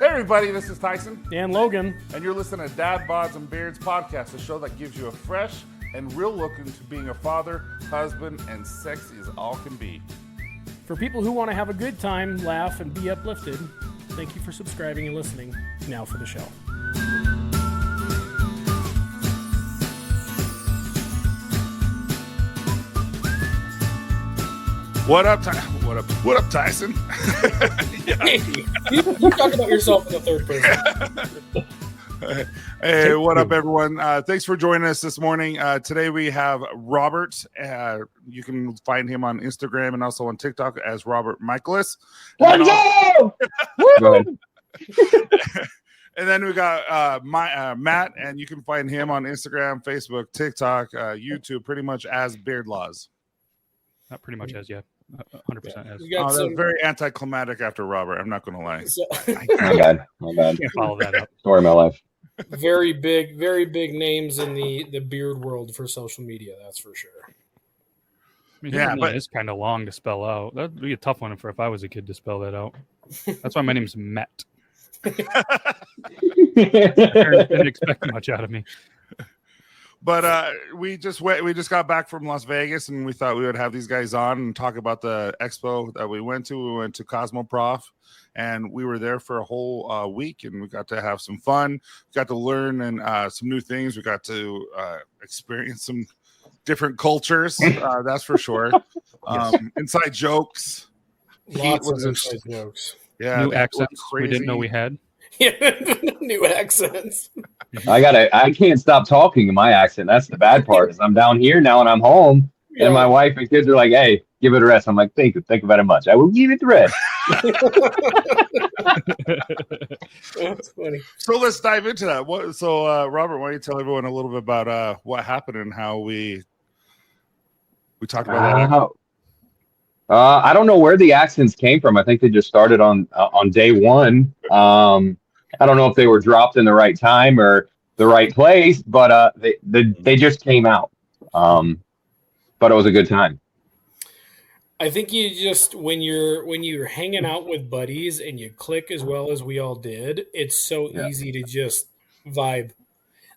Hey everybody, this is Tyson. And Logan. And you're listening to Dad, Bods, and Beards podcast, a show that gives you a fresh and real look into being a father, husband, and sexy as all can be. For people who want to have a good time, laugh, and be uplifted, thank you for subscribing and listening. Now for the show. What up, Tyson? Hey, you talk about yourself in the third person. Hey, what up, everyone? Thanks for joining us this morning. Today we have Robert. You can find him on Instagram and also on TikTok as Robert Michaelis. Let's go! Go ahead. And then we got Matt, and you can find him on Instagram, Facebook, TikTok, YouTube, pretty much as Beard Laws. Not pretty much as, yeah. 100% as. That's very anticlimactic after Robert. I'm not going to lie. My bad. Can't follow that up. Story of my life. Very big names in the beard world for social media, that's for sure. I mean, yeah, but it's kind of long to spell out. That'd be a tough one if I was a kid to spell that out. That's why my name's Matt. Didn't expect much out of me. But we just got back from Las Vegas, and we thought we would have these guys on and talk about the expo that we went to. We went to CosmoProf, and we were there for a whole week, and we got to have some fun. We got to learn and some new things. We got to experience some different cultures, that's for sure. Inside jokes. Lots of inside jokes. Yeah, new accents we didn't know we had. New accents. I can't stop talking in my accent. That's the bad part. Is I'm down here now and I'm home, and my wife and kids are like, "Hey, give it a rest." I'm like, "Think about it much. I will give it the rest." That's funny. So let's dive into that. Robert, why don't you tell everyone a little bit about what happened and how we talked about that? I don't know where the accents came from. I think they just started on day one. I don't know if they were dropped in the right time or the right place, but they just came out. But it was a good time. I think you just when you're hanging out with buddies and you click as well as we all did, it's so easy to just vibe.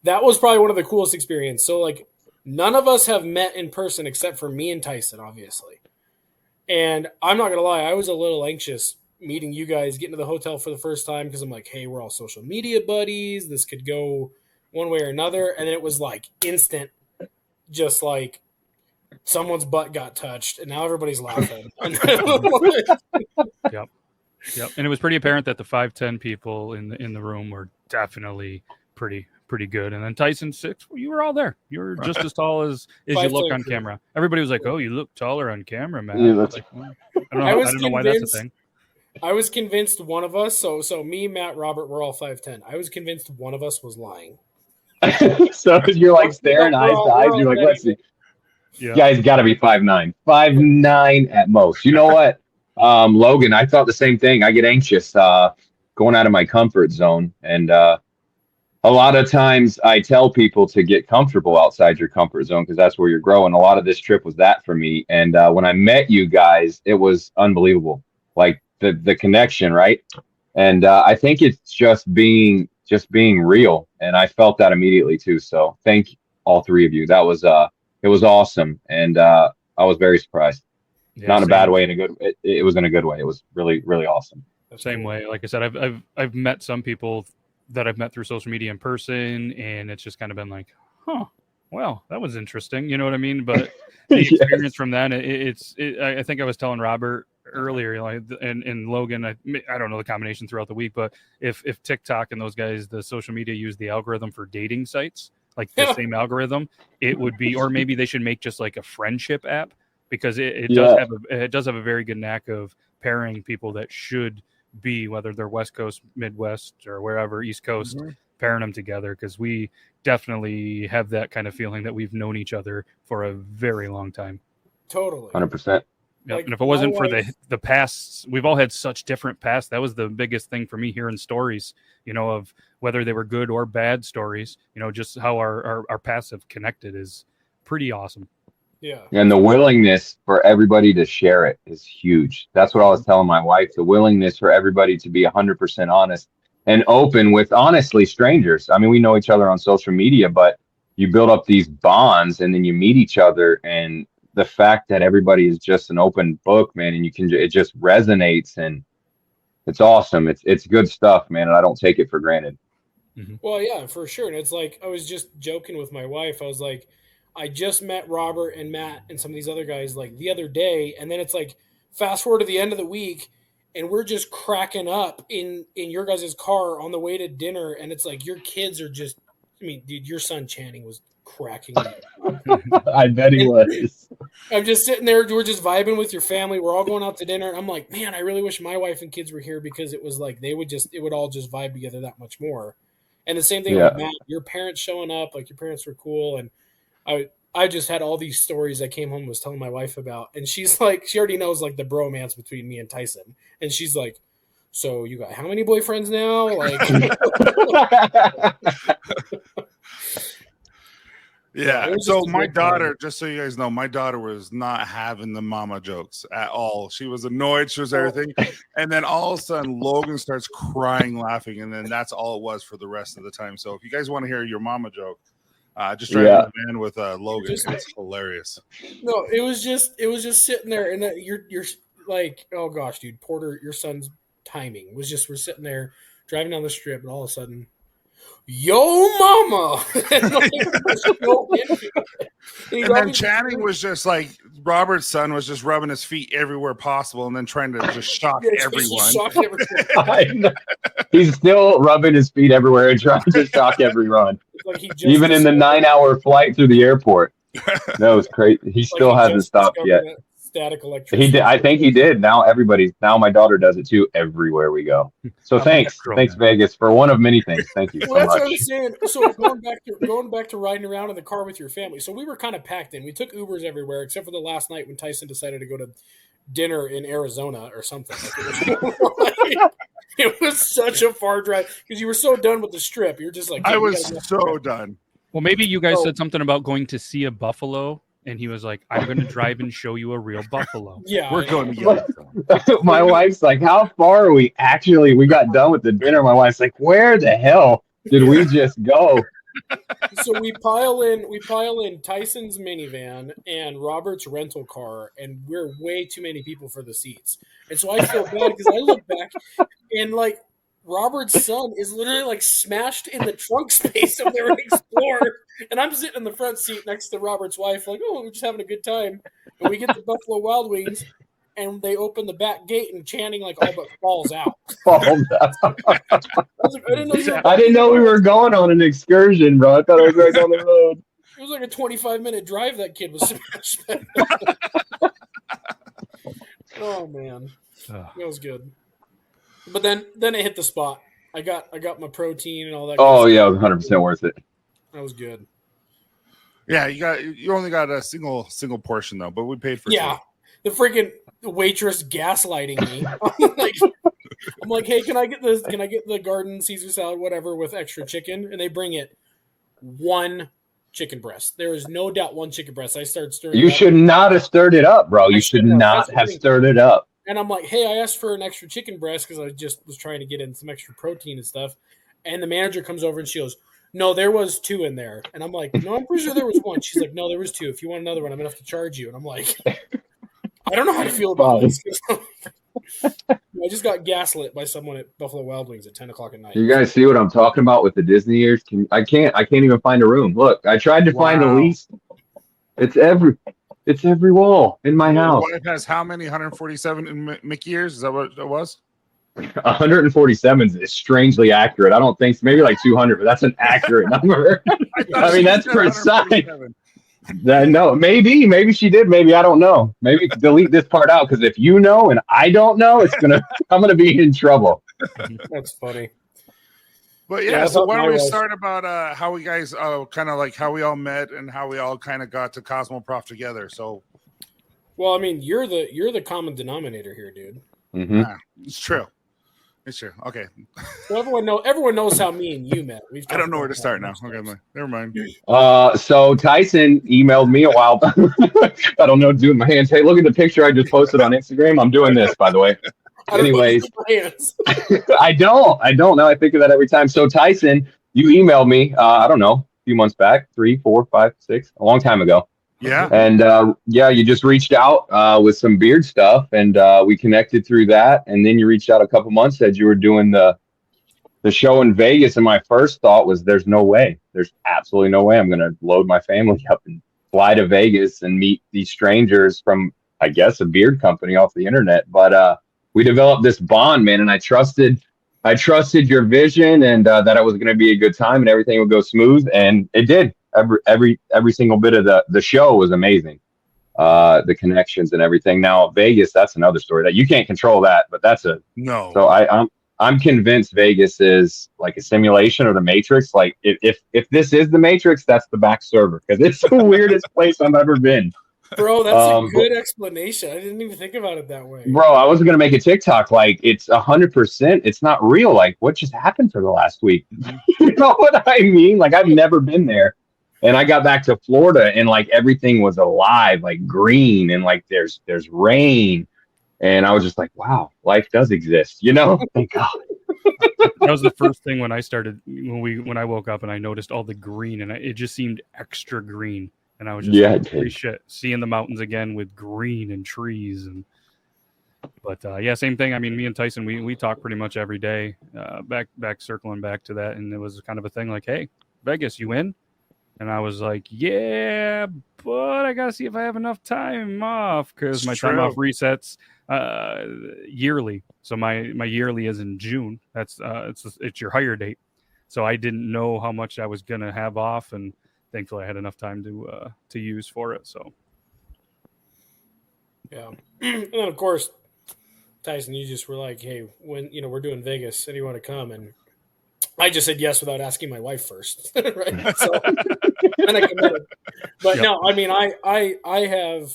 That was probably one of the coolest experiences. So like none of us have met in person except for me and Tyson, obviously. And I'm not going to lie, I was a little anxious meeting you guys, getting to the hotel for the first time because I'm like, hey, we're all social media buddies. This could go one way or another. And then it was like instant, just like someone's butt got touched and now everybody's laughing. Yep. And it was pretty apparent that the 5'10" people in the room were definitely pretty good. And then Tyson 6, you were all there. You were just as tall as you look on camera. Everybody was like, "Oh, you look taller on camera, man." Yeah, like, I don't know why that's a thing. I was convinced one of us, so me, Matt, Robert, we're all 5'10". I was convinced one of us was lying. So you're like staring eyes to eyes. You're like, let's see. Yeah. You guys got to be 5'9", 5'9" at most. You know what, Logan? I thought the same thing. I get anxious going out of my comfort zone, and a lot of times I tell people to get comfortable outside your comfort zone because that's where you're growing. A lot of this trip was that for me, and when I met you guys, it was unbelievable. Like the connection, right? And I think it's just being real, and I felt that immediately too. So thank all three of you. That was it was awesome, and I was very surprised. Yeah, not in a bad way, it was in a good way. It was really, really awesome. Same way. Like I said, I've met some people that I've met through social media in person, and it's just kind of been like, huh, well, that was interesting. You know what I mean? But the experience from that, I think I was telling Robert earlier, like, and Logan, I don't know the combination throughout the week, but if TikTok and those guys, the social media use the algorithm for dating sites, like the same algorithm, it would be, or maybe they should make just like a friendship app, because it does have a very good knack of pairing people that should be, whether they're West Coast, Midwest, or wherever, East Coast, pairing them together, because we definitely have that kind of feeling that we've known each other for a very long time. Totally. 100%. Yeah, and if it wasn't for the pasts, we've all had such different pasts. That was the biggest thing for me, hearing stories, of whether they were good or bad stories, just how our paths have connected is pretty awesome. Yeah. And the willingness for everybody to share it is huge. That's what I was telling my wife. The willingness for everybody to be 100% honest and open with honestly strangers. I mean, we know each other on social media, but you build up these bonds and then you meet each other, and the fact that everybody is just an open book, man, and it just resonates, and it's awesome. It's good stuff, man, and I don't take it for granted. Mm-hmm. Well, yeah, for sure. And it's like, I was just joking with my wife. I was like, I just met Robert and Matt and some of these other guys like the other day, and then it's like fast forward to the end of the week, and we're just cracking up in your guys' car on the way to dinner, and it's like your kids are just, I mean, dude, your son Channing was cracking me up. I bet he was. I'm just sitting there, we're just vibing with your family, we're all going out to dinner, and I'm like, man, I really wish my wife and kids were here, because it was like it would all just vibe together that much more. And the same thing with Matt, your parents showing up, like your parents were cool, and I just had all these stories I came home and was telling my wife about. And she's like, she already knows like the bromance between me and Tyson. And she's like, so you got how many boyfriends now? Like, yeah. So my daughter, just so you guys know, my daughter was not having the mama jokes at all. She was annoyed. She was everything. And then all of a sudden, Logan starts crying, laughing. And then that's all it was for the rest of the time. So if you guys want to hear your mama joke, just driving the van with Logan. It's hilarious. No, it was just sitting there, and you're like, oh gosh, dude, Porter, your son's timing was just, we're sitting there driving down the strip, and all of a sudden, yo mama, and then Channing was just like, Robert's son was just rubbing his feet everywhere possible, and then trying to just shock everyone. I know. He's still rubbing his feet everywhere and trying to shock everyone. Like even in the 9-hour flight through the airport. That was crazy. He still hasn't stopped yet. Static electricity. He did. I think he did. Now my daughter does it too everywhere we go. So thanks Vegas, for one of many things. Thank you so much. That's what I'm saying. So going back to riding around in the car with your family. So we were kind of packed in. We took Ubers everywhere except for the last night when Tyson decided to go to dinner in Arizona or something. It was such a far drive because you were so done with the strip. You're just like, I was so done. Well, maybe you guys said something about going to see a buffalo. And he was like, I'm going to drive and show you a real buffalo. Yeah. We're going to Yellowstone. My wife's like, how far are we actually? We got done with the dinner. My wife's like, where the hell did we just go? So we pile in Tyson's minivan and Robert's rental car, and we're way too many people for the seats. And so I feel bad because I look back and like Robert's son is literally like smashed in the trunk space of their Explorer. And I'm sitting in the front seat next to Robert's wife, like, oh, we're just having a good time. And we get to Buffalo Wild Wings, and they open the back gate, and Channing, like, all but falls out. I didn't know we were going on an excursion, bro. I thought I was right down the road. It was like a 25-minute drive that kid was smashed. Oh, man. That was good. But then it hit the spot. I got my protein and all that. Oh, yeah, it was 100% worth it. That was good. Yeah, you only got a single portion though, but we paid for two. The freaking waitress gaslighting me. I'm like, hey, can I get the garden Caesar salad, whatever, with extra chicken? And they bring it one chicken breast. There is no doubt one chicken breast. I started stirring. You should not have stirred it up, bro. You should not have stirred it up. And I'm like, hey, I asked for an extra chicken breast because I just was trying to get in some extra protein and stuff. And the manager comes over and she goes, no, there was 2 in there. And I'm like, no, I'm pretty sure there was 1. She's like, no, there was 2. If you want another one, I'm going to have to charge you. And I'm like, I don't know how to feel about this. I just got gaslit by someone at Buffalo Wild Wings at 10 o'clock at night. You guys see what I'm talking about with the Disney ears? I can't even find a room. Look, I tried to find a lease. It's every wall in my house. Your wife has how many? 147 Mickey ears? Is that what it was? 147 is strangely accurate. I don't think maybe like 200, but that's an accurate number. I mean, that's precise. No, maybe she did. Maybe I don't know. Maybe delete this part out because if you know and I don't know, I'm gonna be in trouble. That's funny. But yeah, so why don't we start about how we guys kind of like how we all met and how we all kind of got to CosmoProf together. So, well, I mean, you're the common denominator here, dude. Mm-hmm. It's true. It's true. Okay. So everyone knows how me and you met. I don't know where to start now. Okay, never mind. So Tyson emailed me a while back. I don't know what to do with my hands. Hey, look at the picture I just posted on Instagram. I'm doing this, by the way. Anyways, I don't. Now I think of that every time. So Tyson, you emailed me, I don't know, a few months back, 3, 4, 5, 6, a long time ago. Yeah. And you just reached out with some beard stuff, and we connected through that. And then you reached out a couple months, said you were doing the show in Vegas. And my first thought was, there's no way. There's absolutely no way I'm going to load my family up and fly to Vegas and meet these strangers from, I guess, a beard company off the internet. But we developed this bond, man, and I trusted your vision and that it was going to be a good time and everything would go smooth, and it did. Every single bit of the show was amazing. The connections and everything. Now Vegas, that's another story that you can't control that, but that's no. So I'm convinced Vegas is like a simulation or the Matrix. Like if this is the Matrix, that's the back server, because it's the weirdest place I've ever been. Bro, that's a good explanation. I didn't even think about it that way. Bro, I wasn't gonna make a TikTok like it's 100%. It's not real. Like what just happened for the last week? You know what I mean? Like I've never been there, and I got back to Florida and like everything was alive, like green, and like there's rain, and I was just like, wow, life does exist. You know? Thank God. That was the first thing when I woke up and I noticed all the green, and it just seemed extra green. And I was just like, holy shit, seeing the mountains again with green and trees. But same thing. I mean, me and Tyson, we talk pretty much every day, circling back to that. And it was kind of a thing like, hey, Vegas, you in? And I was like, yeah, but I got to see if I have enough time off, because my time off resets yearly. So my yearly is in June. That's it's your hire date. So I didn't know how much I was going to have off, and thankfully I had enough time to use for it. So yeah. And then of course, Tyson, you just were like, hey, when we're doing Vegas, and you want to come, and I just said yes without asking my wife first. Right. So and I committed. But no, I mean I have,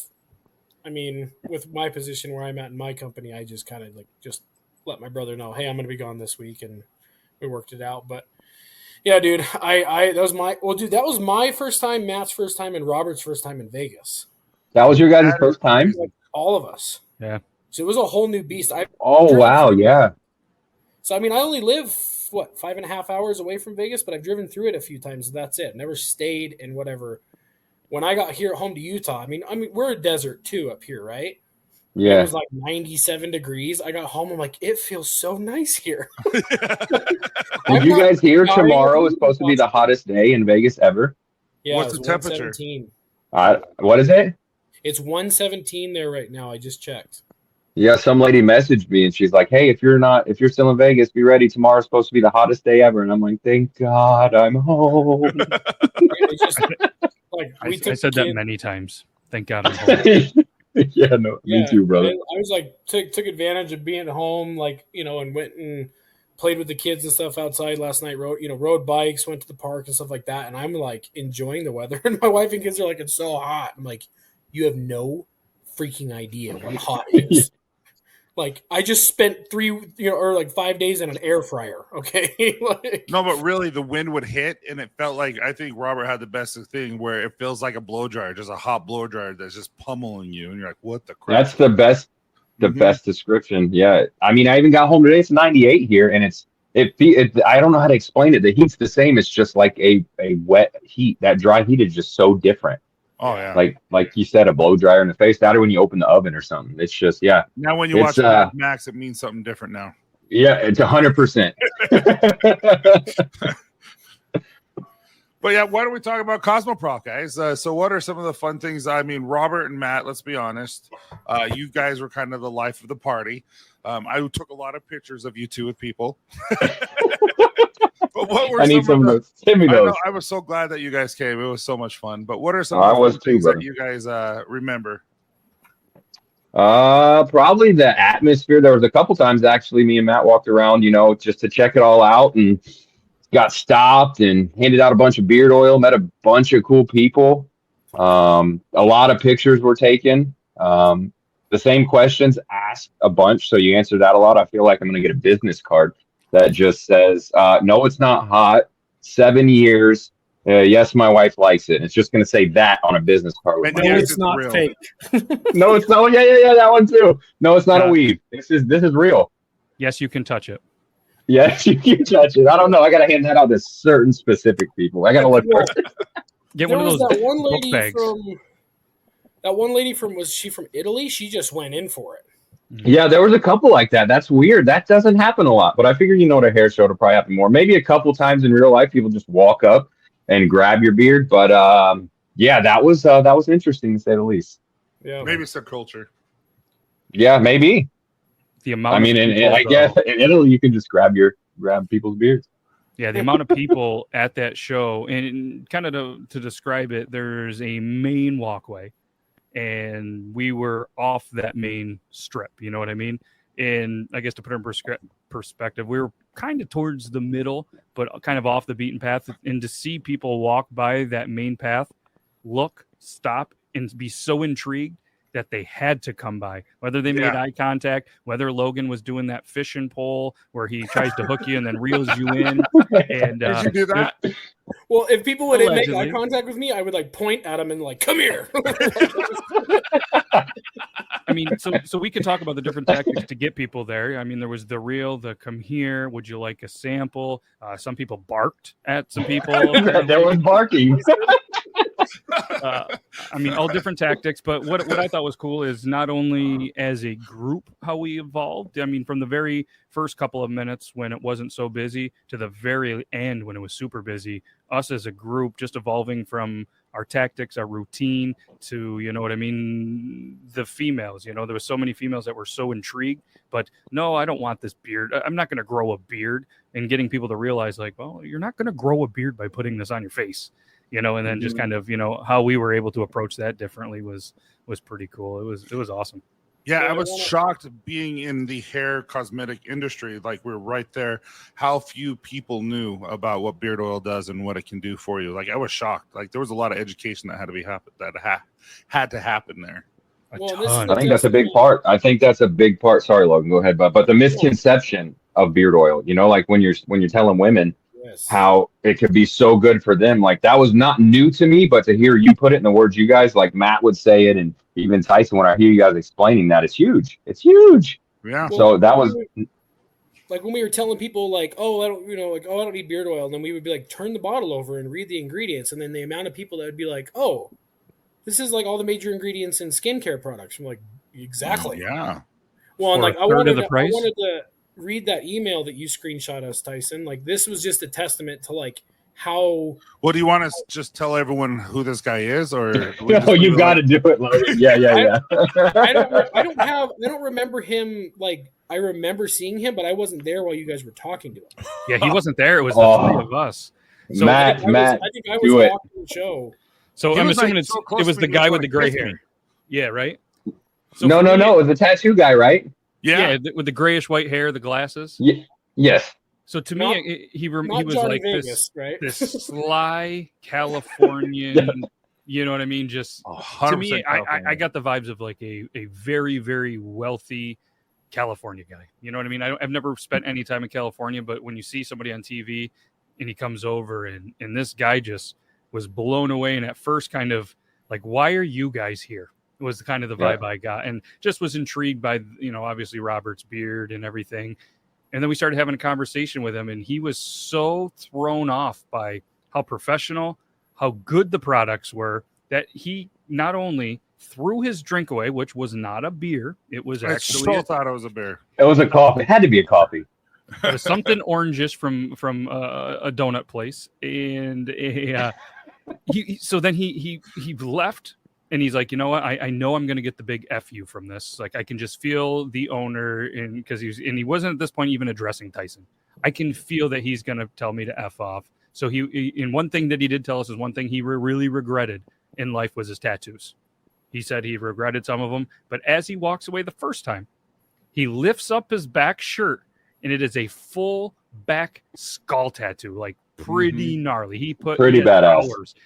with my position where I'm at in my company, I just kind of just let my brother know, hey, I'm gonna be gone this week, and we worked it out. But yeah, dude, that was my first time, Matt's first time, and Robert's first time in Vegas. That was your guys' first time? Like all of us. Yeah. So it was a whole new beast. Wow, yeah. So, I only live, 5.5 hours away from Vegas, but I've driven through it a few times. That's it. Never stayed and whatever. When I got here home to Utah, we're a desert too up here, right? Yeah. It was like 97 degrees. I got home. I'm like, it feels so nice here. Did you guys hear tomorrow is supposed to be the hottest day in Vegas ever? Yeah. What's the temperature? What is it? It's 117 there right now. I just checked. Yeah, some lady messaged me and she's like, hey, if you're still in Vegas, be ready. Tomorrow's supposed to be the hottest day ever. And I'm like, thank God I'm home. I said that many times. Thank God I'm home. Me too, brother. I was like, took advantage of being home, and went and played with the kids and stuff outside last night. Rode bikes, went to the park and stuff like that. And I'm like enjoying the weather. And my wife and kids are like, it's so hot. I'm like, you have no freaking idea what hot is. Like I just spent 5 days in an air fryer. Okay. No, but really the wind would hit and it felt like, I think Robert had the best thing where it feels like a blow dryer, just a hot blow dryer that's just pummeling you. And you're like, what the crap? That's the best description. Yeah. I even got home today. It's 98 here and I don't know how to explain it. The heat's the same. It's just like a wet heat. That dry heat is just so different. Oh yeah, like you said, a blow dryer in the face. That or when you open the oven or something. It's just Now when you watch Mad Max, it means something different now. Yeah, it's 100%. But yeah, why don't we talk about CosmoProf, guys? So what are some of the fun things? Robert and Matt, let's be honest. You guys were kind of the life of the party. I took a lot of pictures of you two with people. But what were I need some of those. Give me those. I was so glad that you guys came. It was so much fun. But what are some of the things that you guys remember? Probably the atmosphere. There was a couple times actually me and Matt walked around, just to check it all out, and got stopped and handed out a bunch of beard oil, met a bunch of cool people. A lot of pictures were taken. The same questions asked a bunch, so you answered that a lot. I feel like I'm going to get a business card that just says, no, it's not hot. 7 years. Yes, my wife likes it. It's just going to say that on a business card. With And No, yes, it's it's not real. fake. No, it's not. Yeah, that one too. No, it's not a weave. This is real. Yes, you can touch it. Yes, you can touch it. I don't know. I got to hand that out to certain specific people. I got to look for it. Get There one of was those that one book lady bags. was she from Italy? She just went in for it. Yeah, there was a couple like that. That's weird. That doesn't happen a lot. But I figure, at a hair show it'll probably happen more. Maybe a couple times in real life, people just walk up and grab your beard. But yeah, that was interesting to say the least. Yeah, Maybe it's their culture. Yeah, maybe. The amount. I mean, I guess in Italy you can just grab people's beards. Yeah, the amount of people at that show, and kind of to describe it, there's a main walkway, and we were off that main strip. You know what I mean? And I guess to put it in perspective, we were kind of towards the middle, but kind of off the beaten path. And to see people walk by that main path, look, stop, and be so intrigued that they had to come by, whether they made eye contact, whether Logan was doing that fishing pole where he tries to hook you and then reels you in. And Did you do that? Well, if people would make Allegedly. eye contact with me, I would like point at them and like, come here. I mean, so we could talk about the different tactics to get people there. I mean, there was the reel, the come here, would you like a sample? Some people barked at some people. There was barking. I mean, all different tactics. But what I thought was cool is not only as a group how we evolved. I mean, from the very first couple of minutes when it wasn't so busy to the very end when it was super busy, us as a group just evolving from our tactics, our routine to, you know what I mean, the females. There were so many females that were so intrigued, but no, I don't want this beard. I'm not going to grow a beard, and getting people to realize like, well, you're not going to grow a beard by putting this on your face. And then just kind of, how we were able to approach that differently was pretty cool. It was awesome. Yeah, I was shocked being in the hair cosmetic industry. Like, we're right there. How few people knew about what beard oil does and what it can do for you. Like, I was shocked. Like, there was a lot of education that had to happen there. I think that's a big part. Sorry, Logan, go ahead, but the misconception of beard oil, like when you're telling women how it could be so good for them, like that was not new to me, but to hear you put it in the words you guys, like Matt would say it, and even Tyson, when I hear you guys explaining that, it's huge. Yeah. So that was like when we were telling people like, I don't need beard oil. And then we would be like, turn the bottle over and read the ingredients. And then the amount of people that would be like, oh, this is like all the major ingredients in skincare products. I'm like, exactly. Yeah. Well, and For like a I third of wanted the price? to read that email that you screenshot us, Tyson. Like this was just a testament to like how. Well, do you want to just tell everyone who this guy is, or no? You got to do it, Logan. Yeah. I don't remember him. Like I remember seeing him, but I wasn't there while you guys were talking to him. Yeah, he wasn't there. It was the three of us. So Matt, I think I was watching the show. So He I'm was, assuming like, so close it was to the me, guy he was, with the like, gray with hair. me. Yeah, right. So no. It was the tattoo guy, right? Yeah. with the grayish white hair, the glasses. Yeah. Yes. So to Not- me, he was Johnny like Vegas, right? this sly Californian. You know what I mean? Just to me, I got the vibes of like a very, very wealthy California guy. You know what I mean? I've never spent any time in California, but when you see somebody on TV and he comes over and this guy just was blown away, and at first kind of like, why are you guys here? It was kind of the vibe I got, and just was intrigued by, obviously Robert's beard and everything. And then we started having a conversation with him, and he was so thrown off by how professional, how good the products were, that he not only threw his drink away, which was not a beer, it was I actually still thought it was a beer. It was a coffee. It had to be a coffee. it was something orangish from a donut place, and so then he left. And he's like, you know what? I know I'm going to get the big FU from this. Like, I can just feel the owner, and because he wasn't at this point even addressing Tyson. I can feel that he's going to tell me to F off. So and one thing that he did tell us is one thing he really regretted in life was his tattoos. He said he regretted some of them, but as he walks away the first time, he lifts up his back shirt, and it is a full back skull tattoo, like pretty gnarly. He put pretty badass hours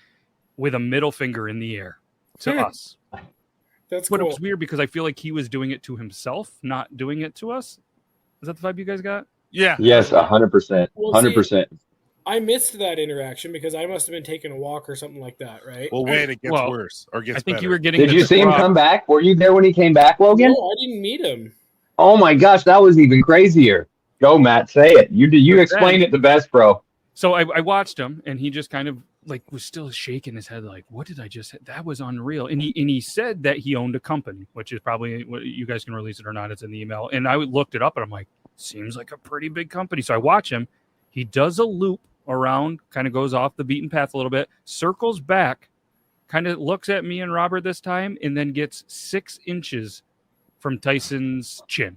with a middle finger in the air. To us. That's but cool. It was weird because I feel like he was doing it to himself, not doing it to us. Is that the vibe you guys got? Yeah. Yes, 100%. 100%. I missed that interaction because I must have been taking a walk or something like that, right? Well, wait, it gets worse or gets I think better. you were getting. Did you see him come back? Were you there when he came back, Logan? No, I didn't meet him. Oh my gosh, that was even crazier. Go, Matt, say it. You explained it the best, bro. So I watched him, and he just kind of like was still shaking his head, like, "What did I just? That was unreal." And he said that he owned a company, which is probably what you guys can release it or not. It's in the email, and I looked it up, and I'm like, seems like a pretty big company. So I watch him. He does a loop around, kind of goes off the beaten path a little bit, circles back, kind of looks at me and Robert this time, and then gets 6 inches from Tyson's chin.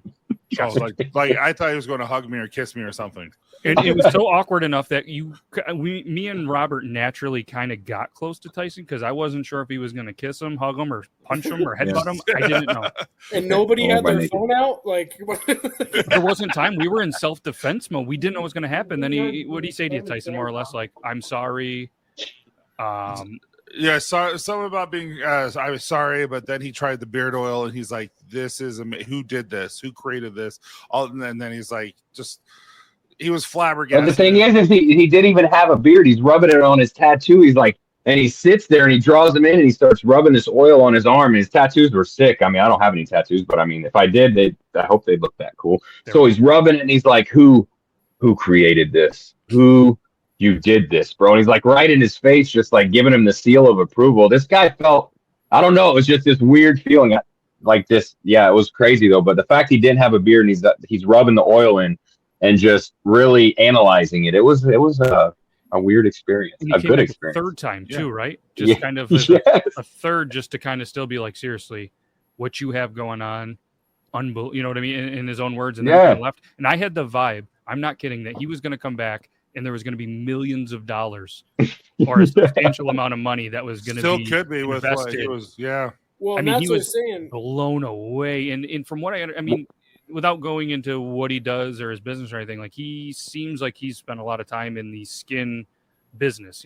Oh, like I thought he was going to hug me or kiss me or something. And it was so awkward enough that me and Robert naturally kind of got close to Tyson because I wasn't sure if he was going to kiss him, hug him, or punch him, or headbutt him. I didn't know. And nobody had their phone out? Like, there wasn't time. We were in self-defense mode. We didn't know what was going to happen. Then what did he say to you, Tyson? More or less like, "I'm sorry." Yeah, something about being. I was sorry, but then he tried the beard oil, and he's like, "This is who did this? Who created this?" And then he's like, he was flabbergasted. But the thing is he didn't even have a beard. He's rubbing it on his tattoo. He's like, and he sits there and he draws them in and he starts rubbing this oil on his arm. And his tattoos were sick. I mean, I don't have any tattoos, but I mean, if I did, I hope they look that cool. So he's rubbing it and he's like, who created this? You did this, bro. And he's like right in his face, just like giving him the seal of approval. This guy felt, I don't know, it was just this weird feeling like this. Yeah, it was crazy though. But the fact he didn't have a beard and he's rubbing the oil in and just really analyzing it. It was a weird experience, a good experience. Third time too, right? Just kind of a third, just to kind of still be like, seriously, what you have going on, unbelievable. You know what I mean? In his own words, and then he left. And I had the vibe. I'm not kidding that he was going to come back. And there was going to be millions of dollars or a substantial amount of money that was going to be could be with what it was. Yeah. Well, I mean, he was saying blown away. And from what I mean, without going into what he does or his business or anything, like he seems like he's spent a lot of time in the skin business,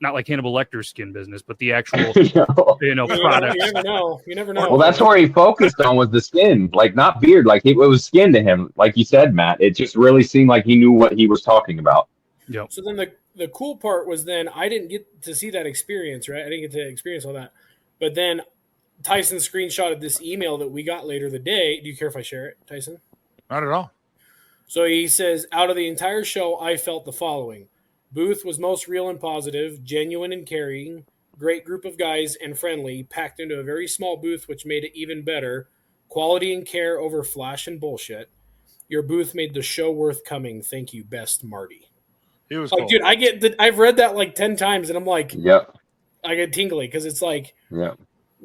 not like Hannibal Lecter's skin business, but the actual, product. You never know. Well, that's where he focused on was the skin, like not beard, like it was skin to him. Like you said, Matt, it just really seemed like he knew what he was talking about. Yep. So then the cool part was then I didn't get to see that experience, right? I didn't get to experience all that. But then Tyson screenshotted this email that we got later the day. Do you care if I share it, Tyson? Not at all. So he says, out of the entire show, I felt the following. Booth was most real and positive, genuine and caring, great group of guys and friendly, packed into a very small booth, which made it even better. Quality and care over flash and bullshit. Your booth made the show worth coming. Thank you, best Marty. He was like, cool. Dude, I've read that like 10 times, and I'm like, yep. I get tingly because it's like, yeah.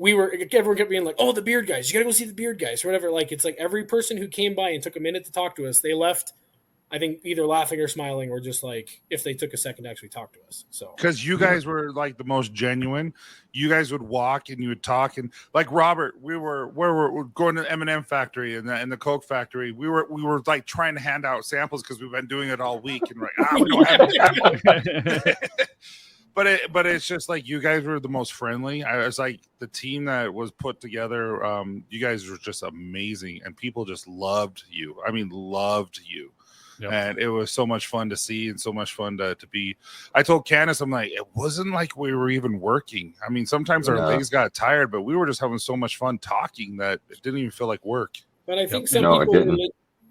Everyone kept being like, oh, the beard guys, you got to go see the beard guys or whatever. Like, it's like every person who came by and took a minute to talk to us, they left, I think, either laughing or smiling or just like if they took a second to actually talk to us. So because you guys were like the most genuine. You guys would walk and you would talk, and like Robert, we're going to the M&M factory and the Coke factory. We were like trying to hand out samples because we've been doing it all week, and we don't have any. But it's just like you guys were the most friendly. I was like the team that was put together. You guys were just amazing, and people just loved you. I mean, loved you. Yep. And it was so much fun to see and so much fun to be. I told Candace, I'm like, it wasn't like we were even working. I mean, sometimes our legs got tired, but we were just having so much fun talking that it didn't even feel like work. But I think some people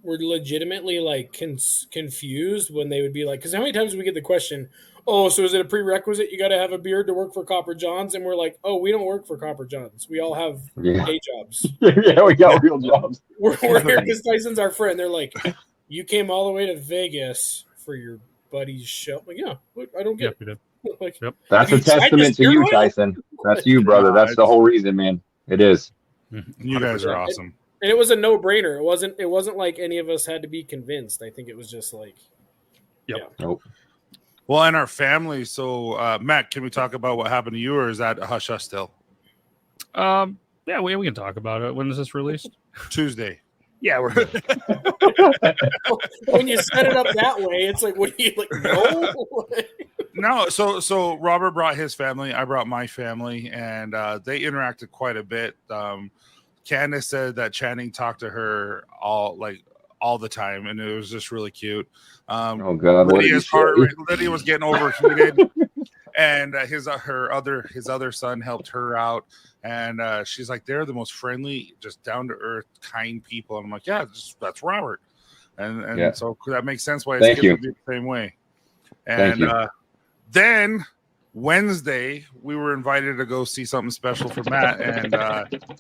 were legitimately like confused when they would be like, because how many times we get the question, oh, so is it a prerequisite you got to have a beard to work for Copper Johns? And we're like, oh, we don't work for Copper Johns. We all have day jobs. Yeah, we got real jobs. We're here because Tyson's our friend. They're like, you came all the way to Vegas for your buddy's show. Like, yeah, I don't get it. Like, that's a testament to you, Tyson. That's you, brother. That's the whole reason, man. It is. You guys are awesome. And it was a no-brainer. It wasn't like any of us had to be convinced. I think it was just like, Nope. Well, and our family. So, Matt, can we talk about what happened to you, or is that hush hush still? Yeah, we can talk about it. When is this released? Tuesday. Yeah, we're good. When you set it up that way, it's like, what do you like? No. No. So Robert brought his family. I brought my family, and they interacted quite a bit. Candace said that Channing talked to her all the time, and it was just really cute. Oh God, Lydia was getting overheated, and his other son helped her out, and she's like, they're the most friendly, just down to earth, kind people. And I'm like, yeah, that's Robert, and so that makes sense why his kids would be the same way. And then Wednesday, we were invited to go see something special for Matt. And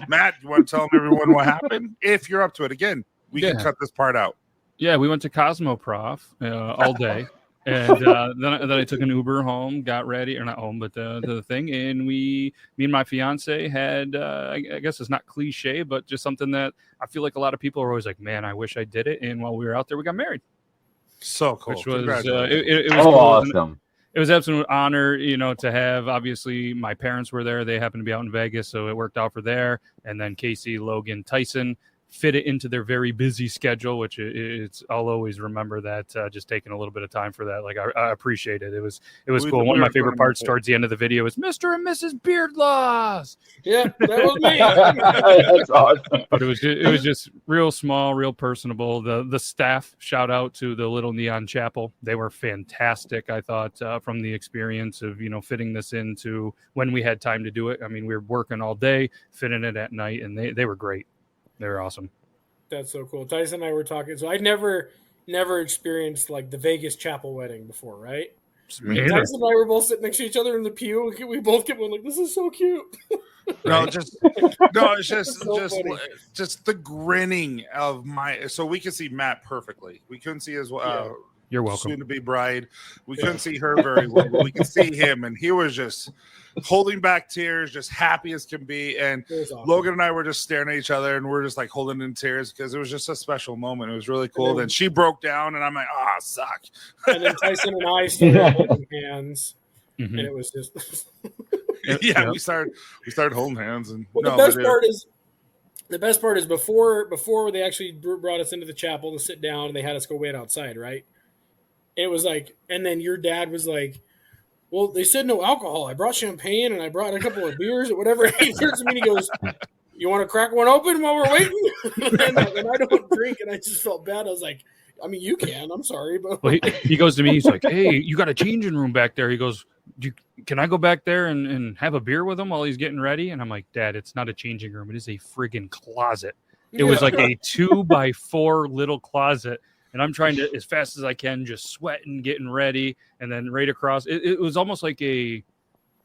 Matt, you want to tell everyone what happened? If you're up to it, again, we can cut this part out. Yeah, we went to CosmoProf all day, and then I took an Uber home, got ready, or not home, but to the thing, and me and my fiance had, I guess it's not cliche, but just something that I feel like a lot of people are always like, man, I wish I did it. And while we were out there, we got married. So cool. Which was it was cool. Awesome. It was an absolute honor, to have, obviously, my parents were there. They happened to be out in Vegas, so it worked out for there. And then Casey, Logan, Tyson fit it into their very busy schedule, which I'll always remember that, just taking a little bit of time for that. Like, I appreciate it. It was cool. One of my favorite parts towards the end of the video was Mr. and Mrs. Beardlaws. Yeah, that was me. That's awesome. But it was just real small, real personable. The staff, shout out to the Little Neon Chapel. They were fantastic, I thought, from the experience of, fitting this into when we had time to do it. I mean, we were working all day, fitting it at night, and they were great. They were awesome. That's so cool. Tyson and I were talking. So I'd never experienced like the Vegas chapel wedding before, right? Tyson and I were both sitting next to each other in the pew. We both kept going like, "This is so cute." It's just the grinning of my. So we could see Matt perfectly. We couldn't see his. You're welcome. Soon to be bride. We couldn't see her very well, but we could see him, and he was just holding back tears, just happy as can be. And awesome. Logan and I were just staring at each other, and we're just like holding in tears because it was just a special moment. It was really cool. Then she broke down, and I'm like, suck. And then Tyson and I started holding hands, and it was just we started holding hands. And the best part is before they actually brought us into the chapel to sit down, and they had us go wait outside, right? It was like, and then your dad was like, well, they said no alcohol. I brought champagne and I brought a couple of beers or whatever. He turns to me and he goes, you want to crack one open while we're waiting? and I don't drink, and I just felt bad. I was like, I mean, you can. I'm sorry. But well, he goes to me. He's like, hey, you got a changing room back there. He goes, can I go back there and have a beer with him while he's getting ready? And I'm like, Dad, it's not a changing room. It is a friggin' closet. It was like a 2x4 little closet. And I'm trying to, as fast as I can, just sweating, getting ready. And then right across, it was almost like a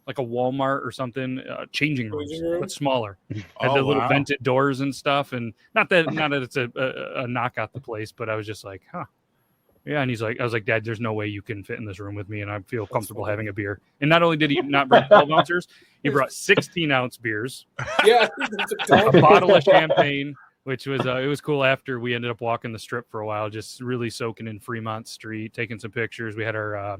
Walmart or something, changing rooms, but smaller. Had the little vented doors and stuff. And not that it's a knock out the place, but I was just like, yeah. And I was like, Dad, there's no way you can fit in this room with me, and I feel comfortable having a beer. And not only did he not bring 12 ounces, he brought 16-ounce beers. Yeah, a bottle of champagne. Which was it was cool. After we ended up walking the strip for a while, just really soaking in Fremont Street, taking some pictures. We had our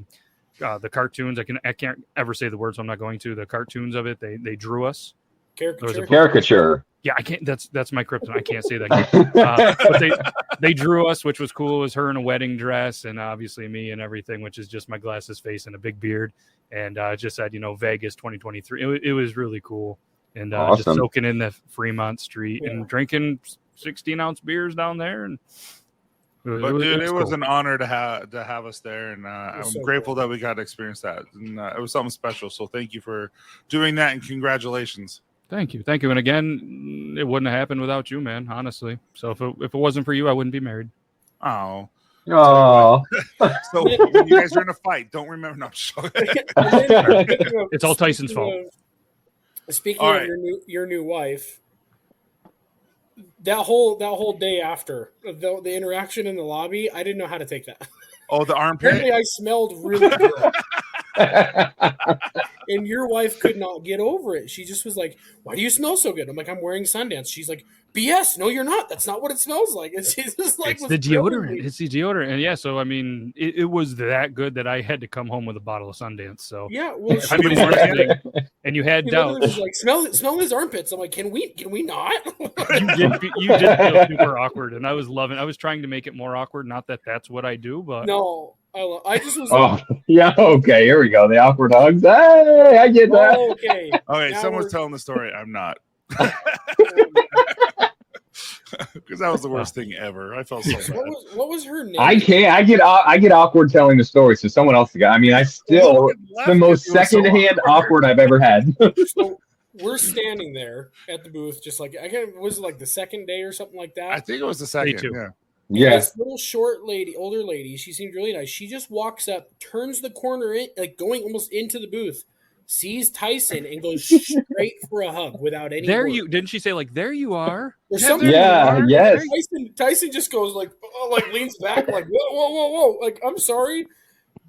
the cartoons. I can't ever say the words, so I'm not going to. The cartoons of it, they drew us. Caricature. Yeah, I can't. That's my kryptonite. I can't say that. But they drew us, which was cool. It was her in a wedding dress, and obviously me and everything, which is just my glasses, face, and a big beard. And just said, Vegas 2023. It was really cool. And awesome. Just soaking in the Fremont Street and drinking 16-ounce beers down there. And it was an honor to have us there, and I'm grateful that we got to experience that. And it was something special. So thank you for doing that, and congratulations. Thank you. And again, it wouldn't have happened without you, man. Honestly. So if it wasn't for you, I wouldn't be married. Oh. So when you guys are in a fight, don't remember. No, it's all Tyson's fault. Speaking of your new wife, that whole day after the interaction in the lobby, I didn't know how to take that. Oh, the armpit. Apparently, I smelled really good. And your wife could not get over it. She just was like, "Why do you smell so good?" I'm like, "I'm wearing Sundance." She's like, "BS, no, you're not. That's not what it smells like." And she's just like, "It's the deodorant. It's the deodorant." And yeah, so I mean, it was that good that I had to come home with a bottle of Sundance. So yeah, well, if anybody's listening and you had doubts, was like, smell his armpits. I'm like, can we not? you did feel super awkward, and I was trying to make it more awkward. Not that that's what I do, but no. I just was. Okay. Here we go. The awkward hugs. Hey, I get that. Okay. Someone's telling the story. I'm not. because that was the worst thing ever. I felt so bad. What was her name? I can't. I get awkward telling the story, so someone else got. I mean, it's the most secondhand awkward I've ever had. So we're standing there at the booth, just like was it like the second day or something like that? I think it was the second. Yeah. Yeah. This little short lady, older lady, she seemed really nice. She just walks up, turns the corner in, like going almost into the booth, sees Tyson, and goes straight for a hug without any. There word. you didn't she say like there you are? Or something. Yeah. Yes. Tyson just goes like leans back like whoa. Like, I'm sorry.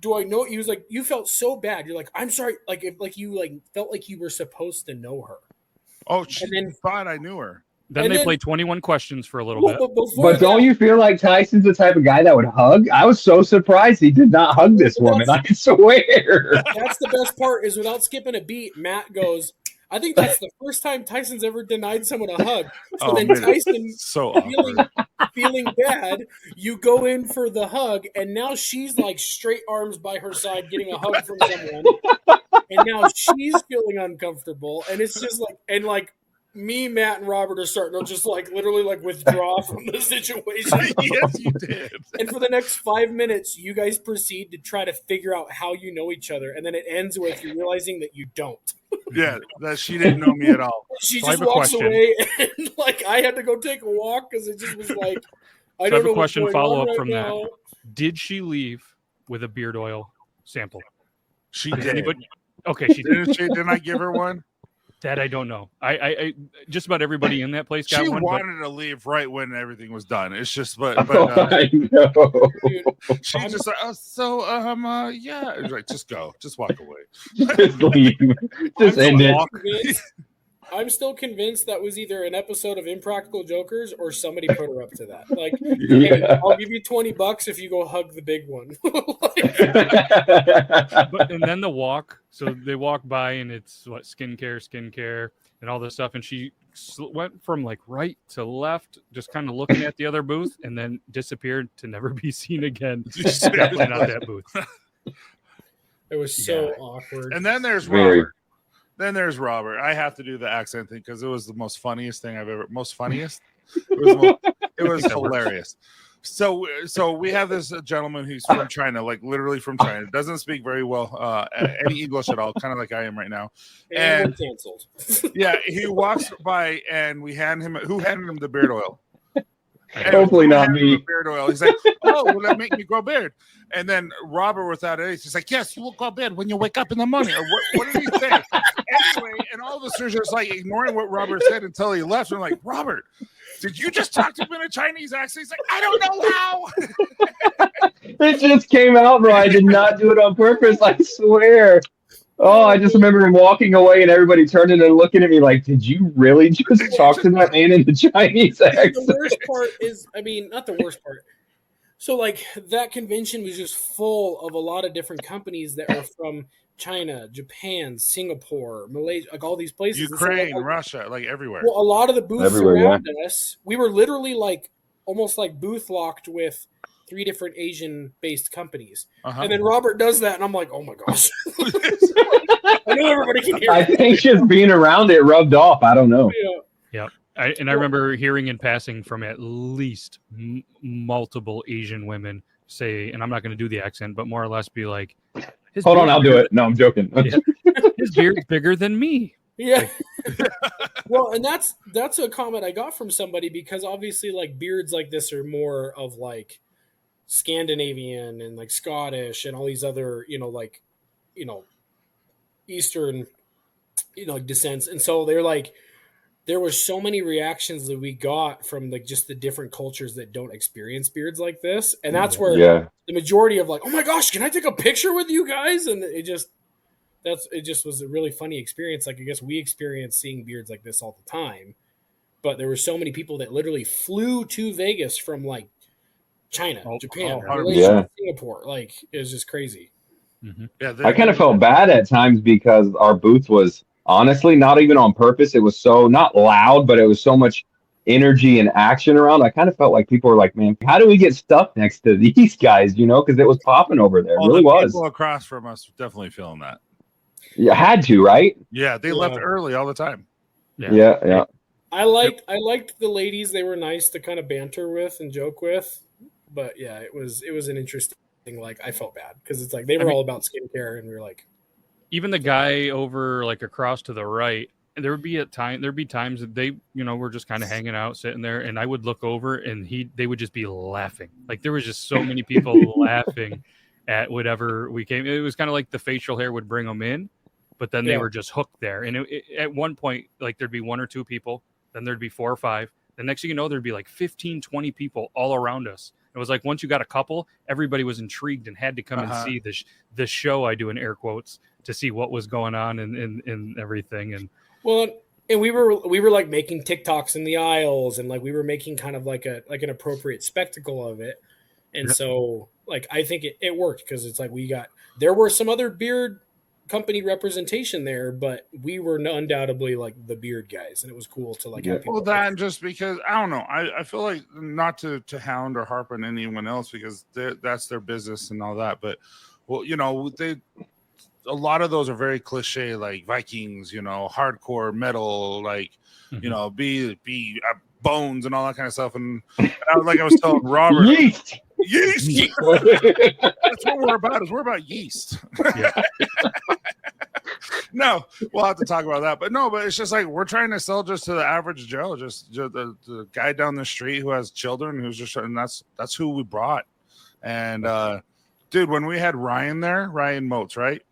Do I know? He was like, you felt so bad. You're like, I'm sorry. Like if you felt like you were supposed to know her. Oh, she thought I knew her. Then they played 21 questions for a little bit. But don't you feel like Tyson's the type of guy that would hug? I was so surprised he did not hug this woman. I swear. That's the best part is without skipping a beat, Matt goes, I think that's the first time Tyson's ever denied someone a hug. So then Tyson, so feeling bad, you go in for the hug, and now she's like straight arms by her side getting a hug from someone. And now she's feeling uncomfortable. And it's just like, me, Matt, and Robert are starting to just literally withdraw from the situation. Yes, you did. And for the next 5 minutes, you guys proceed to try to figure out how you know each other, and then it ends with you realizing that you don't. Yeah, that she didn't know me at all. She just walks away, and I had to go take a walk because it just was like I don't know. A question follow up right from now. that: did she leave with a beard oil sample? She did. Okay, she did. Didn't I give her one? That I don't know. I just about everybody in that place got she one. She wanted to leave right when everything was done. It's just, but I know. Dude, she just like, yeah. It's like, just go, just walk away, just leave, just end it. I'm still convinced that was either an episode of Impractical Jokers or somebody put her up to that. Like, hey, I'll give you $20 if you go hug the big one. And then the walk. So they walk by and it's what skincare, and all this stuff. And she went from right to left, just kind of looking at the other booth, and then disappeared to never be seen again. Definitely not that booth. It was so awkward. And then there's Robert. I have to do the accent thing because it was the most funniest thing I've ever. Most funniest. It was hilarious. So we have this gentleman who's from China, literally from China, doesn't speak very well any English at all, kind of like I am right now. And canceled. Yeah, he walks by and we handed him the beard oil. Hopefully not me. Beard oil. He's like, oh, will that make me grow beard? And then Robert, without it, he's like, yes, you will grow beard when you wake up in the morning. Or what did he say? Anyway, and all of us are just ignoring what Robert said until he left. I'm like, Robert, did you just talk to him in a Chinese accent? He's like, I don't know how. It just came out, bro. I did not do it on purpose. I swear. Oh, I just remember him walking away and everybody turning and looking at me like, did you really just talk to that man in the Chinese accent? The worst part is, not the worst part. So, that convention was just full of a lot of different companies that were from China, Japan, Singapore, Malaysia, all these places. Ukraine, Russia, everywhere. Well, a lot of the booths around us, we were literally almost booth locked with 3 different Asian-based companies. And then Robert does that, and I'm like, oh my gosh. I know everybody can hear it. I think just being around it rubbed off. I don't know. Yeah. I remember hearing in passing from at least multiple Asian women say, and I'm not going to do the accent, but more or less be like, hold on, I'll do it. No, I'm joking. Yeah. His beard's bigger than me. Yeah. Well, and that's a comment I got from somebody because obviously beards like this are more of Scandinavian and Scottish and all these other, Eastern, descents. And so they're there were so many reactions that we got from just the different cultures that don't experience beards like this. And that's where the majority of oh my gosh, can I take a picture with you guys? And it just was a really funny experience. I guess we experience seeing beards like this all the time, but there were so many people that literally flew to Vegas from China, Japan, Malaysia, Singapore. It was just crazy. Mm-hmm. Yeah, I kind of felt bad at times because our booth was honestly not even on purpose. It was so not loud, but it was so much energy and action around. I kind of felt like people were like, man, how do we get stuck next to these guys? Because it was popping over there. It really was. People across from us definitely feeling that. You had to, right? Yeah, they left early all the time. Yeah. I liked the ladies. They were nice to kind of banter with and joke with. But yeah, it was an interesting. Like I felt bad because it's like they were all about skincare, and we were like, even the guy over like across to the right. There'd be times that they, were just kind of hanging out, sitting there, and I would look over, and they would just be laughing. Like there was just so many people laughing at whatever we came. It was kind of like the facial hair would bring them in, but then they were just hooked there. And at one point, like there'd be 1 or 2 people, then there'd be 4 or 5. The next thing you know, there'd be like 15, 20 people all around us. It was like once you got a couple, everybody was intrigued and had to come and see the show. I do in air quotes to see what was going on and everything. And well, and we were like making TikToks in the aisles, and like we were making kind of like an appropriate spectacle of it. And so like I think it worked because it's like there were some other beard company representation there, but we were undoubtedly like the beard guys, and it was cool to like have people. Well, that just because I don't know, I feel like not to hound or harp on anyone else because that's their business and all that, but well, a lot of those are very cliche, like Vikings, hardcore metal, like be bones and all that kind of stuff. And I was telling Robert, yeast. That's what we're about. We're about yeast. Yeah. No, we'll have to talk about that. But it's just like we're trying to sell just to the average Joe, just the guy down the street who has children, who's just, and that's who we brought. And dude, when we had Ryan there, Ryan Motes, right?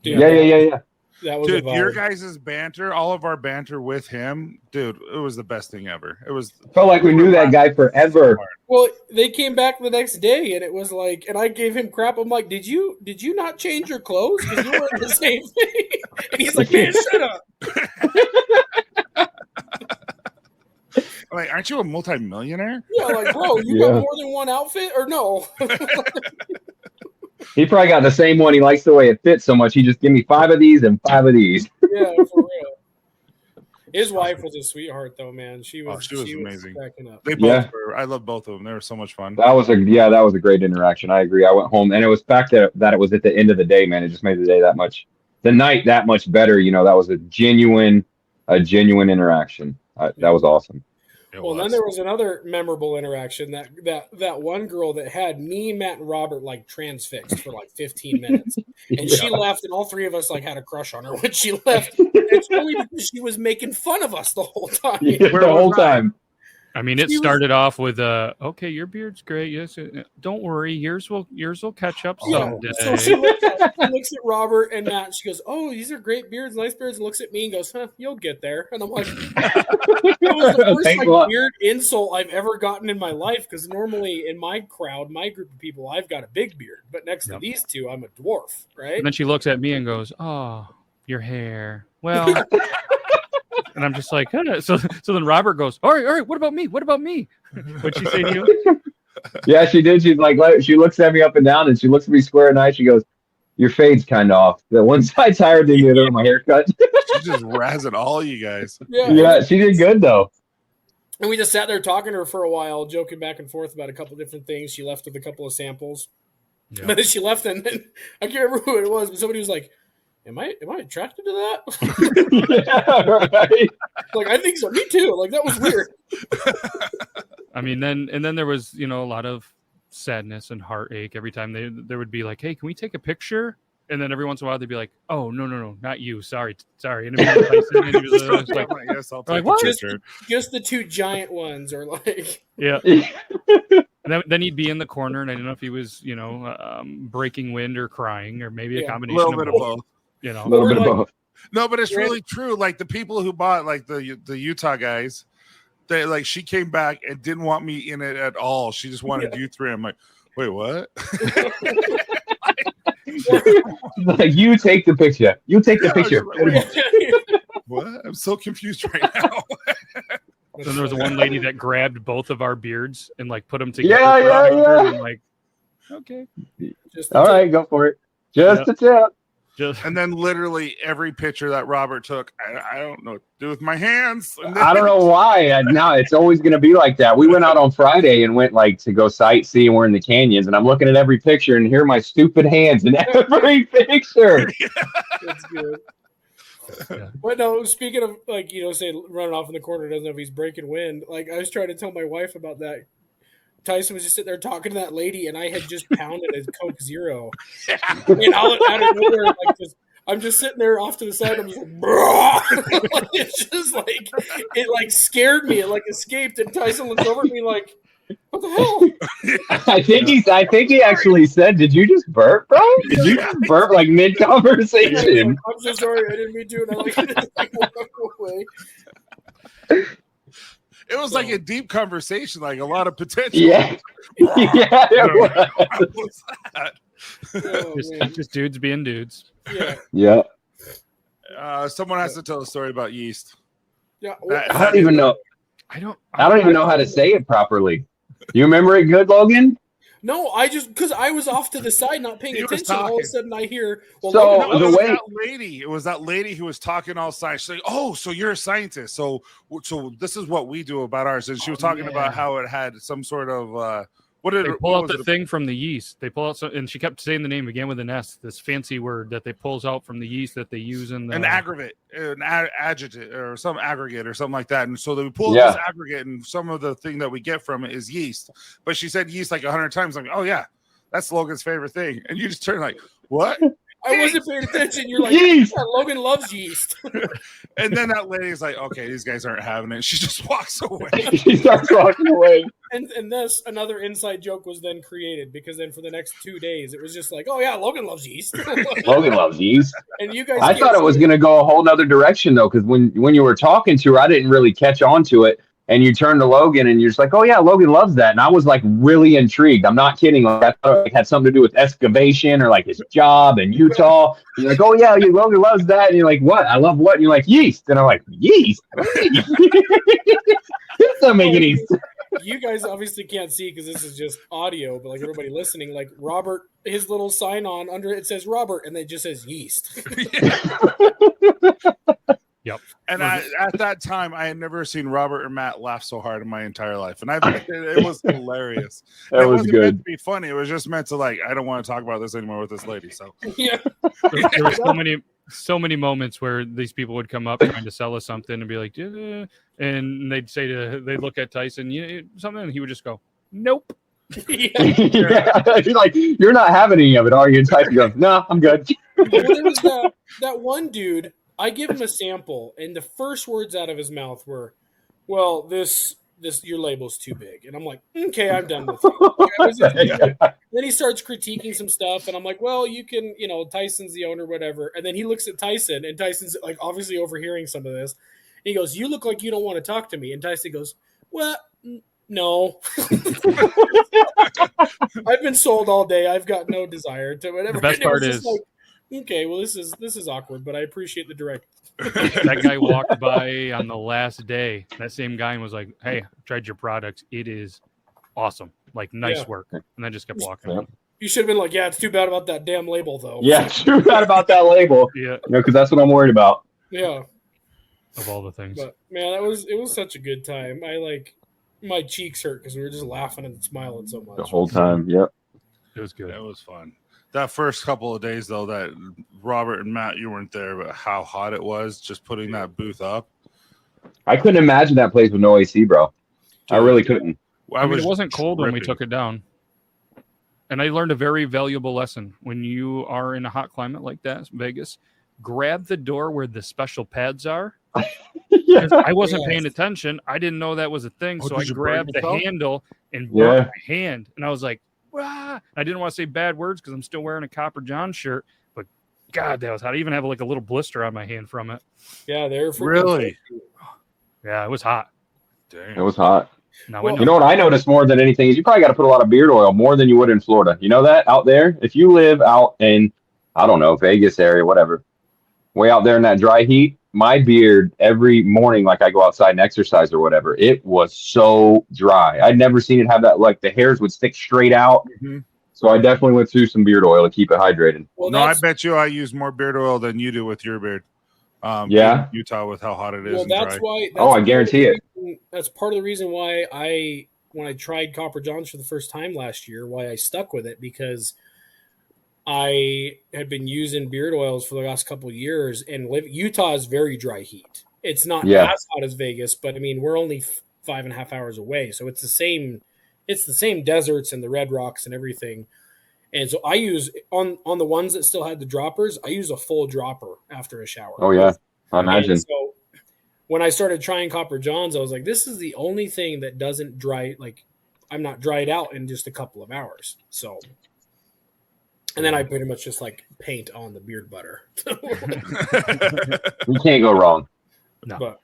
Dude, yeah. That was dude, your guys' banter, all of our banter with him, dude, it was the best thing ever. It was felt like we knew that guy forever. Well, they came back the next day, and it was like, and I gave him crap. I'm like, did you not change your clothes because you were in the same thing? And he's like, man, shut up. I'm like, aren't you a multimillionaire? Yeah, like, bro, you got more than one outfit, or no? He probably got the same one. He likes the way it fits so much. He just give me 5 of these and 5 of these. Yeah, for real. His wife was a sweetheart, though, man. She was amazing. Cracking up. They both were. I love both of them. They were so much fun. That was a great interaction. I agree. I went home, and it was fact that it was at the end of the day, man. It just made the night that much better. That was a genuine interaction. That was awesome. Then there was another memorable interaction that one girl that had me, Matt, and Robert like transfixed for like 15 minutes, and she left, and all 3 of us like had a crush on her when she left. It's only because she was making fun of us the whole time. Yeah, the whole time. I mean, it started off with okay, your beard's great. Yes, don't worry, yours will catch up someday. So she looks at Robert and Matt, and she goes, "Oh, these are great beards, nice beards." And looks at me and goes, "Huh, you'll get there." And I'm like, "That was the first weird insult I've ever gotten in my life." Because normally in my crowd, my group of people, I've got a big beard, but next to these 2, I'm a dwarf, right? And then she looks at me and goes, "Oh, your hair. Well." And I'm just like, so then Robert goes, all right, what about me? What'd she say to you? Yeah, she did. She's like, she looks at me up and down, and she looks at me square and eye. She goes, your fade's kind of off. The one side's higher than the other. My haircut. She's just razzing all you guys. Yeah, she did good though. And we just sat there talking to her for a while, joking back and forth about a couple different things. She left with a couple of samples, but then she left, and then I can't remember who it was, but somebody was like, Am I attracted to that? Yeah, right. Like, I think so. Me too. Like, that was weird. I mean, then there was, a lot of sadness and heartache every time there would be like, hey, can we take a picture? And then every once in a while they'd be like, oh, no, not you. Sorry. And it was like, I guess I'll take a picture. Just the 2 giant ones are like. Yeah. And then he'd be in the corner, and I don't know if he was, breaking wind or crying, or maybe a combination of both. A little bit of both. No, but it's really true. Like the people who bought, like the Utah guys, they like she came back and didn't want me in it at all. She just wanted you 3. I'm like, wait, what? Like, you take the picture. You take the picture. What? I'm so confused right now. Then there was one lady that grabbed both of our beards and like put them together. Yeah. And like, okay, all right, go for it. Just a tip. And then literally every picture that Robert took, I don't know what to do with my hands. I don't know why. Now it's always going to be like that. We went out on Friday and went like to go sightseeing. We're in the canyons, and I'm looking at every picture, and here are my stupid hands in every picture. That's good. Yeah. But no, speaking of like, say running off in the corner doesn't know if he's breaking wind. Like I was trying to tell my wife about that. Tyson was just sitting there talking to that lady, and I had just pounded a Coke Zero. And out of nowhere, I'm just sitting there off to the side. I'm just like, it's just like it like scared me. It like escaped, and Tyson looks over at me like, "What the hell?" I think he actually said, "Did you just burp, bro? Did you just burp like mid conversation?" Like, I'm so sorry, I didn't mean to. And I walk away. It was like a deep conversation, like a lot of potential. Yeah, yeah, it What was that? Just dudes being dudes. Yeah. Someone has to tell a story about yeast. Yeah. I don't even know. I don't even know how to say it properly. You remember it good, Logan? No, I just because I was off to the side, not paying attention. All of a sudden, I hear. Well, so it the was way that lady, it was that lady who was talking all science. She's like, "Oh, so you're a scientist? So this is what we do about ours." And she was talking about how it had some sort of they pull out the thing from the yeast. They pull out and she kept saying the name again with an S. This fancy word that they pulls out from the yeast that they use in the an aggregate, adjective, or some aggregate or something like that. And so they pull out this aggregate, and some of the thing that we get from it is yeast. But she said yeast like 100 times. Like, oh yeah, that's Logan's favorite thing. And you just turn like, what? I wasn't paying attention. You're like, yeah, Logan loves yeast. And then that lady's like, okay, these guys aren't having it. She just walks away. She starts walking away. And this, another inside joke was then created because then for the next 2 days, it was just like, oh yeah, Logan loves yeast. Logan loves yeast. And you guys, I thought it was going to go a whole nother direction though, because when you were talking to her, I didn't really catch on to it. And you turn to Logan and you're just like, oh yeah, Logan loves that. And I was like really intrigued. I'm not kidding. Like, I thought it had something to do with excavation or like his job in Utah. And you're like, oh yeah, Logan loves that. And you're like, what? I love what? And you're like, yeast. And I'm like, yeast? This doesn't make any sense. You guys obviously can't see because this is just audio, but like everybody listening, like Robert, his little sign on under it says Robert, and it just says yeast. Yep. And at that time, I had never seen Robert or Matt laugh so hard in my entire life, and it was hilarious. That was wasn't good. meant to be funny. It was just meant to like, I don't want to talk about this anymore with this lady. So yeah, there were so many moments where these people would come up trying to sell us something and be like, and they'd look at Tyson, something, and he would just go, nope. Yeah. You're like, you're not having any of it, are you? And Tyson goes, no, I'm good. Well, there was that one dude. I give him a sample, and the first words out of his mouth were, "Well, this your label's too big," and I'm like, "Okay, I'm done with it." Then he starts critiquing some stuff, and I'm like, "Well, you can, Tyson's the owner, whatever." And then he looks at Tyson, and Tyson's like obviously overhearing some of this. And he goes, "You look like you don't want to talk to me," and Tyson goes, "Well, no, I've been sold all day. I've got no desire to whatever." The best part is. Like, okay, well, this is awkward, but I appreciate the direct. That guy walked by on the last day. That same guy was like, "Hey, I tried your product. It is awesome. Like, nice work." And then just kept walking. Yeah. You should have been like, "Yeah, it's too bad about that damn label, though." Yeah, too bad about that label. Yeah, because that's what I'm worried about. Yeah, of all the things. But man, it was such a good time. My cheeks hurt because we were just laughing and smiling so much The whole time. Yep. It was good. It was fun. That first couple of days, though, that Robert and Matt, you weren't there, but how hot it was just putting that booth up. I couldn't imagine that place with no AC, bro. I really couldn't. It wasn't cold when we took it down. And I learned a very valuable lesson. When you are in a hot climate like that, Vegas, grab the door where the special pads are. I wasn't paying attention. I didn't know that was a thing. So I grabbed the handle and burned my hand. And I was like, I didn't want to say bad words because I'm still wearing a Copper John shirt, but God, that was hot. I even have like a little blister on my hand from it. Yeah, they're really. Yeah, it was hot. Damn. It was hot. Now, you know what I noticed more than anything is you probably got to put a lot of beard oil more than you would in Florida. You know that out there? If you live out in, I don't know, Vegas area, whatever, way out there in that dry heat, my beard every morning, like I go outside and exercise or whatever, it was so dry. I'd never seen it have that, like the hairs would stick straight out. Mm-hmm. So I definitely went through some beard oil to keep it hydrated. Well, no, I bet you I use more beard oil than you do with your beard. In Utah with how hot it is. Well, that's dry. why. I guarantee it. That's part of the reason why when I tried Copper Johns for the first time last year, why I stuck with it, because I had been using beard oils for the last couple of years, and Utah is very dry heat. It's not as hot as Vegas, but I mean, we're only 5.5 hours away, so it's the same. It's the same deserts and the red rocks and everything. And so I use on the ones that still had the droppers, I use a full dropper after a shower. Oh yeah, I imagine. And so when I started trying Copper Johns, I was like, this is the only thing that doesn't dry. Like, I'm not dried out in just a couple of hours. So. And then I pretty much just like paint on the beard butter. You can't go wrong. No. But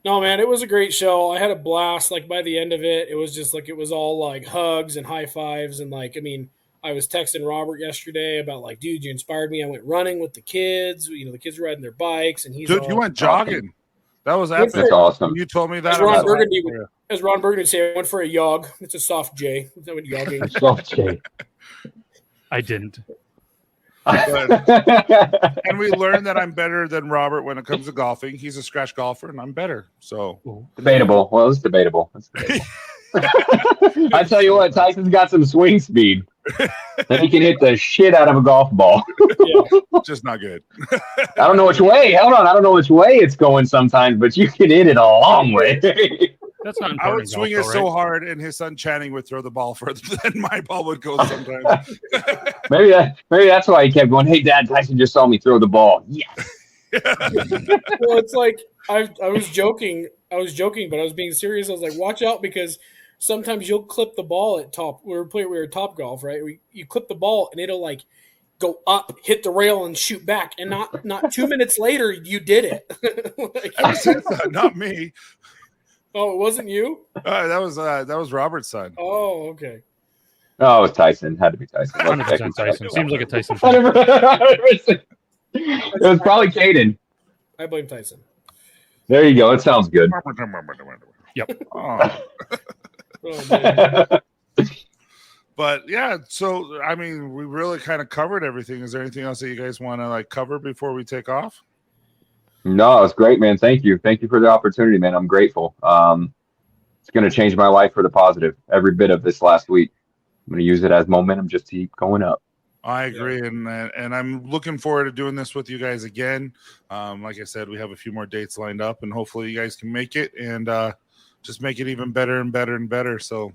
no, man, it was a great show. I had a blast. Like by the end of it, it was just like it was all like hugs and high fives and like I mean, I was texting Robert yesterday about like, dude, you inspired me. I went running with the kids. You know, the kids were riding their bikes, and dude, you went jogging. That was epic. That's awesome. You told me that. As Ron Burgundy would say, I went for a jog. It's a soft J. I went jogging. Soft J. I didn't. And we learned that I'm better than Robert when it comes to golfing. He's a scratch golfer, and I'm better. So debatable. Well, it's debatable. I tell you what, Tyson's got some swing speed. And he can hit the shit out of a golf ball. Just not good. I don't know which way. Hold on, I don't know which way it's going sometimes, but you can hit it a long way. That's not important. I would swing it so hard, and his son Channing would throw the ball further than my ball would go sometimes. maybe that's why he kept going. Hey, Dad, Tyson just saw me throw the ball. Yes. Well, it's like I was joking, but I was being serious. I was like, watch out because sometimes you'll clip the ball at top. We were at Top Golf, right? You clip the ball and it'll like go up, hit the rail, and shoot back. And not 2 minutes later, you did it. Like, not me. Oh, it wasn't you? That was Robert's son. Oh, okay. Oh, it was Tyson. Had to be Tyson. 100% Tyson. Seems like a Tyson. 100%. It was probably Caden. I blame Tyson. There you go. It sounds good. Yep. Oh. Oh, man. But yeah, so I mean, we really kind of covered everything. Is there anything else that you guys want to like cover before we take off? No, it was great, man. Thank you for the opportunity, man. I'm grateful. It's going to change my life for the positive. Every bit of this last week, I'm going to use it as momentum just to keep going up. I agree, and I'm looking forward to doing this with you guys again. Like I said, we have a few more dates lined up, and hopefully you guys can make it and just make it even better and better and better. So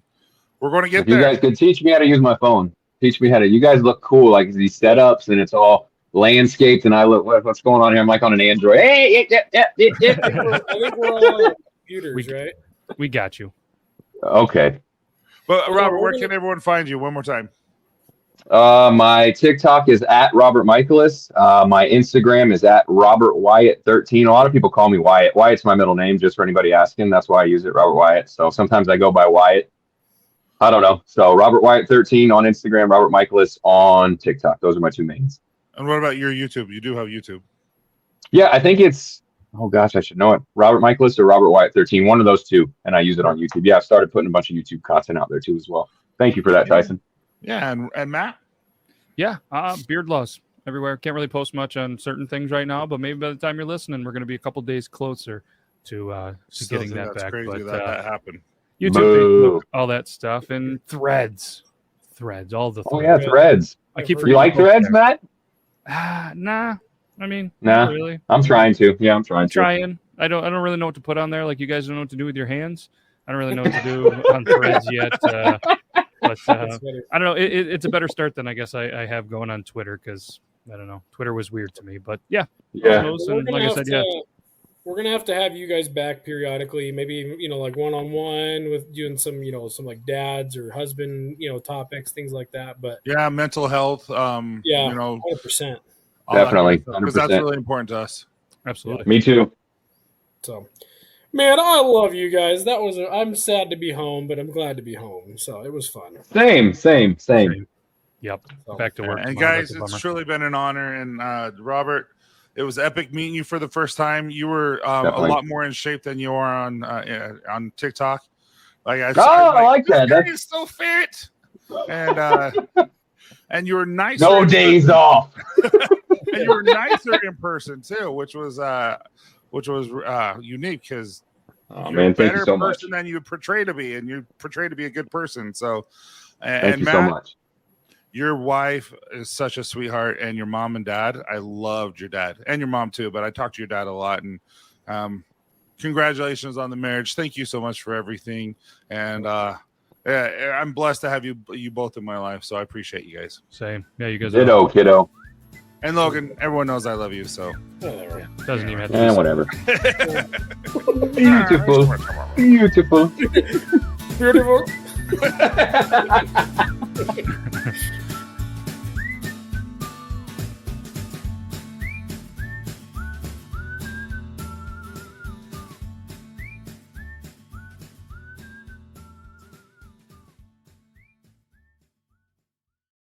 we're going to get there. You guys could teach me how to use my phone. Teach me how to. You guys look cool, like these setups, and it's all landscaped, and I look. What's going on here? I'm like on an Android. Hey, I think we're all on computers, right? We got you. Okay. But Robert, where can everyone find you? One more time. My TikTok is at Robert Michaelis. My Instagram is at Robert Wyatt 13. A lot of people call me Wyatt. Wyatt's my middle name, just for anybody asking. That's why I use it, Robert Wyatt. So sometimes I go by Wyatt. I don't know. So Robert Wyatt 13 on Instagram, Robert Michaelis on TikTok. Those are my two mains. And what about your YouTube? You do have YouTube. Yeah, I think it's, oh gosh, I should know it. Robert Michaelis or Robert Wyatt 13, one of those two. And I use it on YouTube. Yeah, I've started putting a bunch of YouTube content out there too as well. Thank you for that, Tyson. Yeah, and Matt? Yeah, beard loss everywhere. Can't really post much on certain things right now, but maybe by the time you're listening, we're going to be a couple days closer to getting that back. Crazy but that happened. YouTube, Facebook, all that stuff, and threads, all the threads. Oh yeah, threads. I keep You like threads, Matt? Nah. I mean, nah. Not really. I'm trying to. Yeah, I'm trying. I don't really know what to put on there. Like you guys don't know what to do with your hands. I don't really know what to do on threads yet. But I don't know. It's a better start than I guess I have going on Twitter because I don't know. Twitter was weird to me, but yeah. And like I said, we're gonna have to have you guys back periodically. Maybe like one-on-one with doing some some like dads or husband topics, things like that. But yeah, mental health. 100%. Definitely, because that's really important to us. Absolutely. Me too. So. Man, I love you guys. I'm sad to be home, but I'm glad to be home. So it was fun. Same. Yep. Back to work. And guys, it's truly been an honor. And Robert, it was epic meeting you for the first time. You were a lot more in shape than you are on TikTok. Like I like that. That's so fit. And you were nice. No days off. And you were nicer in person too, which was unique because you're a better person than you portray to be, and you portray to be a good person. So, thank you so much. Your wife is such a sweetheart, and your mom and dad. I loved your dad and your mom too, but I talked to your dad a lot. And congratulations on the marriage. Thank you so much for everything. And I'm blessed to have you both in my life. So I appreciate you guys. Same. Yeah, you guys. Ditto, kiddo. And Logan, everyone knows I love you. So Whatever. Doesn't even have to be Whatever. Beautiful. Beautiful. Beautiful.